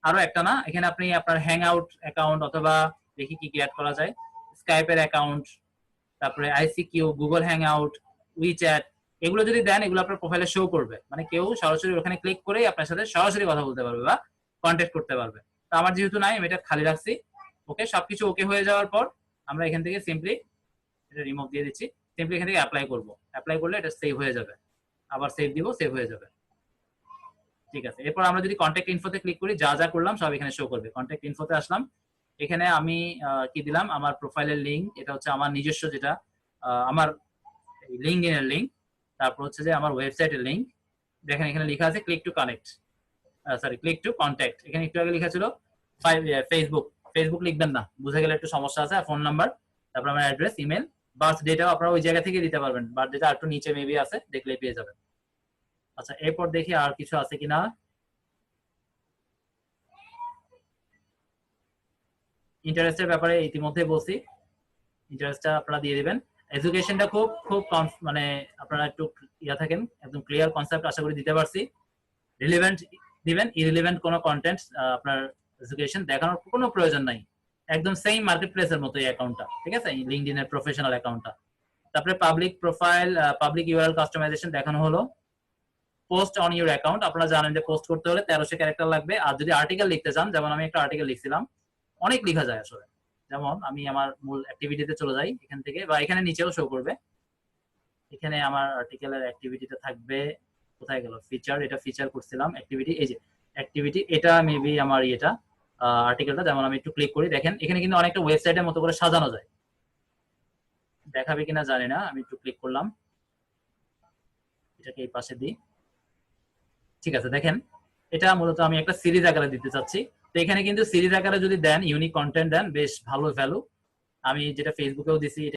আরো একটা না, এখানে আপনি আপনার হ্যাং আউট অ্যাকাউন্ট অথবা দেখি কি কি অ্যাড করা যায়, স্কাইপের অ্যাকাউন্ট, তারপরে আইসিকিউ, গুগল হ্যাং আউট, উইচ্যাট, এগুলো যদি দেন এগুলো আপনার প্রোফাইলে শো করবে, মানে কেউ সরাসরি ওখানে ক্লিক করেই আপনার সাথে সরাসরি কথা বলতে পারবে বা কন্ট্যাক্ট করতে পারবে। তো আমার যেহেতু নাই, আমি এটা খালি রাখছি। ওকে, সবকিছু ওকে হয়ে যাওয়ার পর আমরা এখান থেকে সিম্পলি এটা রিমুভ দিয়ে দিচ্ছি। সিম্পলি এখান থেকে অ্যাপ্লাই করব। অ্যাপ্লাই করলে এটা সেভ হয়ে যাবে, আবার সেভ দিব, সেভ হয়ে যাবে। ঠিক আছে, এরপর আমরা যদি কন্ট্যাক্ট ইনফোতে ক্লিক করি, যা যা করলাম সব এখানে শো করবে। কন্ট্যাক্ট ইনফোতে আসলাম, এখানে আমি কি দিলাম, আমার প্রোফাইলের লিঙ্ক, এটা হচ্ছে আমার নিজস্ব যেটা আমার লিঙ্কডইন এর লিঙ্ক, তারপর হচ্ছে যে আমার ওয়েবসাইটের লিঙ্ক। দেখেন এখানে লেখা আছে click to connect, sorry click to contact. এখানে একটু আগে লেখা ছিল ফেসবুক, ফেসবুক লিখবেন না, বুঝে গেলে একটু সমস্যা আছে। ফোন নাম্বার, তারপর আমার অ্যাড্রেস, ইমেল, বার্থ ডেটাও আপনারা ওই জায়গা থেকে দিতে পারবেন, বার্থ ডেটা একটু নিচে মেবি আছে, দেখলে পেয়ে যাবেন। আচ্ছা, এরপর দেখি আর কিছু আছে কিনা। ইন্টারেস্টের ব্যাপারে ইতিমধ্যে বলছি, ইন্টারেস্টটা আপনারা দিয়ে দিবেন। এডুকেশনটা খুব খুব মানে আপনারা একটু ইয়া থাকেন, একদম ক্লিয়ার কনসেপ্ট আশা করি দিতে পারছি। রিলেভেন্ট দিবেন, ইরিলেভেন্ট কোনো কন্টেন্ট আপনার এডুকেশন দেখানোর কোনো প্রয়োজন নাই, একদম সেম মার্কেট প্লেসের মতো এই অ্যাকাউন্টটা, ঠিক আছে, লিঙ্কডইন এর প্রফেশনাল অ্যাকাউন্টটা। তারপরে public profile, public URL customization দেখানো হলো। পোস্ট অন ইউর অ্যাকাউন্ট, আপনারা জানেন যে পোস্ট করতে হলে 1300 ক্যারেক্টার লাগবে, আর যদি আর্টিকেল লিখতে চান, যেমন আমি একটা আর্টিকেল লিখছিলাম, অনেক লেখা যায় আসলে। যেমন আমি আমার মূল অ্যাক্টিভিটিতে চলে যাই এখান থেকে, বা এখানে নিচেও শো করবে। এখানে আমার আর্টিকেলের অ্যাক্টিভিটিতে থাকবে, কোথায় গেল ফিচার, এটা ফিচার করছিলাম অ্যাক্টিভিটি, এই যে অ্যাক্টিভিটি, এটা মেবি আমার ইয়েটা আর্টিকেলটা। যেমন আমি একটু ক্লিক করি, দেখেন এখানে কিন্তু অনেকটা ওয়েবসাইটের মতো করে সাজানো যায়, দেখাবে কিনা জানি না। আমি একটু ক্লিক করলাম, এটাকে এই পাশে দিই। ঠিক আছে, দেখেন এটা মূলত আমি একটা সিরিজ আকারে দিতে চাচ্ছি। তো এখানে কিন্তু সিরিজ আকারে যদি দেন, ইউনিক কন্টেন্ট দেন, বেশ ভালো ভ্যালু। আমি যেটা ফেসবুকেও দিছি